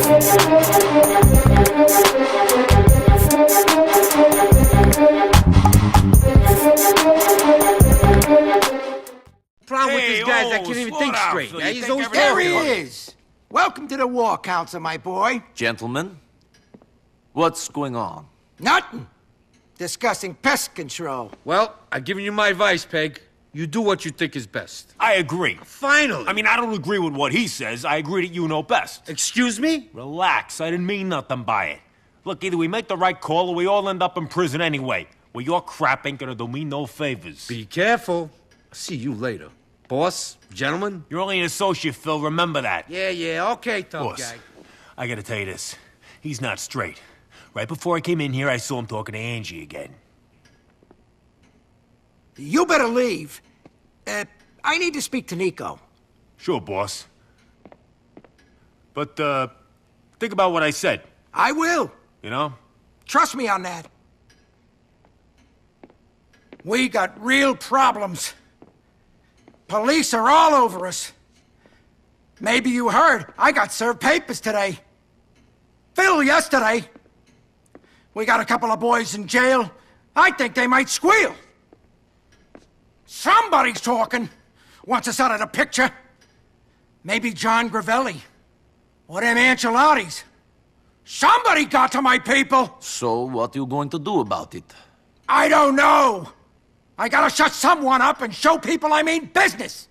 Problem with this guy is I can't even think straight. He's always there he is! Welcome to the War Council, my boy. Gentlemen, what's going on? Nothing. Discussing pest control. Well, I've given you my advice, Peg. You do what you think is best. I agree. Finally! I mean, I don't agree with what he says. I agree that you know best. Excuse me? Relax. I didn't mean nothing by it. Look, either we make the right call or we all end up in prison anyway. Well, your crap ain't gonna do me no favors. Be careful. I'll see you later. Boss, gentlemen. You're only an associate, Phil. Remember that. Yeah, okay, tough Boss, guy. I gotta tell you this. He's not straight. Right before I came in here, I saw him talking to Angie again. You better leave. I need to speak to Nico. Sure, boss. But, think about what I said. I will. You know? Trust me on that. We got real problems. Police are all over us. Maybe you heard, I got served papers today. Phil yesterday. We got a couple of boys in jail. I think they might squeal. Somebody's talking. Wants us out of the picture. Maybe John Gravelli. Or them Ancelottis. Somebody got to my people! So, what are you going to do about it? I don't know! I gotta shut someone up and show people I mean business!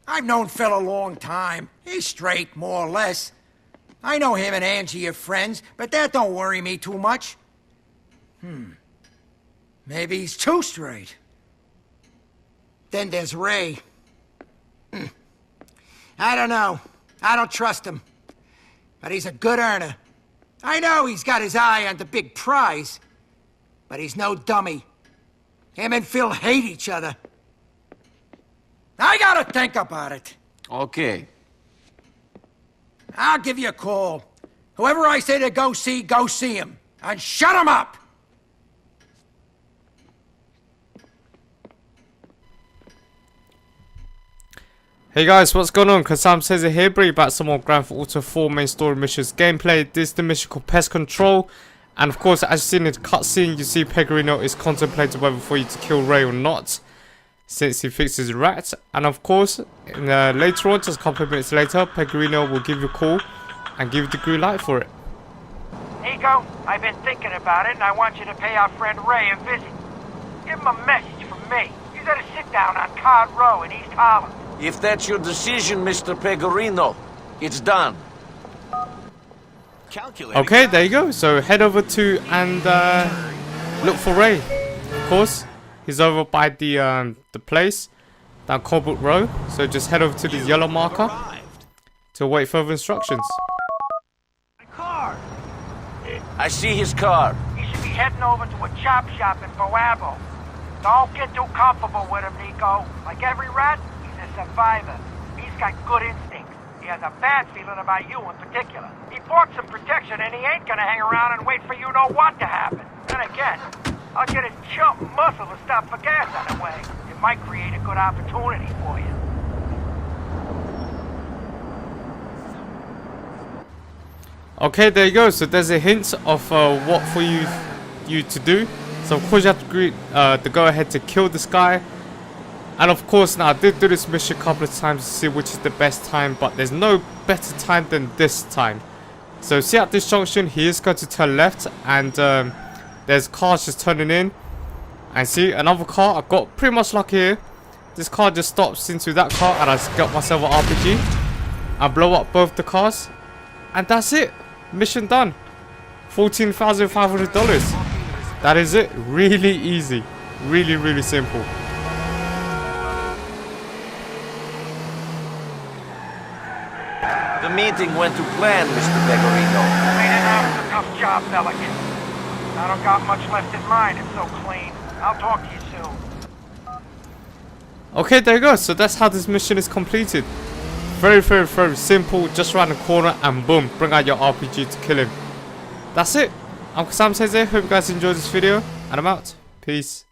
I've known Phil a long time. He's straight, more or less. I know him and Angie are friends, but that don't worry me too much. Maybe he's too straight. Then there's Ray. I don't know. I don't trust him. But he's a good earner. I know he's got his eye on the big prize. But he's no dummy. Him and Phil hate each other. I gotta think about it. Okay. I'll give you a call. Whoever I say to go see him. And shut him up! Hey guys, what's going on? Sam says it here, bringing back some more Grand Theft Auto 4 main story missions gameplay. This is the mission called Pest Control. And of course, as you see in the cutscene, you see Pegorino is contemplating whether for you to kill Ray or not, since he fixes the rat. And of course, later on, just a couple of minutes later, Pegorino will give you a call and give you the green light for it. Nico, I've been thinking about it, and I want you to pay our friend Ray a visit. Give him a message from me. He's at a sit-down on Card Row in East Harlem. If that's your decision, Mr. Pegorino, it's done. Okay, there you go. So head over to and look for Ray. Of course, he's over by the place down Colbrook Row. So just head over to the yellow marker to await further instructions. I see his car. He should be heading over to a chop shop in Boabo. Don't get too comfortable with him, Nico. Like every rat, he's a survivor. He's got good instincts. He has a bad feeling about you in particular. He bought some protection, and he ain't gonna hang around and wait for you know what to happen. Then again, I'll get his chump muscle to stop for gas on the way. It might create a good opportunity for you. Okay, there you go. So there's a hint of what for you to do. So of course you have to agree to go ahead to kill this guy. And of course, now I did do this mission a couple of times to see which is the best time, but there's no better time than this time. So see at this junction, he is going to turn left, and there's cars just turning in. And see another car. I got pretty much lucky here. This car just stops into that car, and I just got myself an RPG. I blow up both the cars, and that's it. Mission done. $14,500. That is it. Really easy. Really simple. The meeting went to plan, Mr. Pegorino. Cleaning out is a tough job, Pelican. I don't got much left in mine. It's so clean. I'll talk to you soon. Okay, there you go. So that's how this mission is completed. Very simple. Just around the corner and boom, bring out your RPG to kill him. That's it. I'm Sam Says here. Hope you guys enjoyed this video, and I'm out. Peace.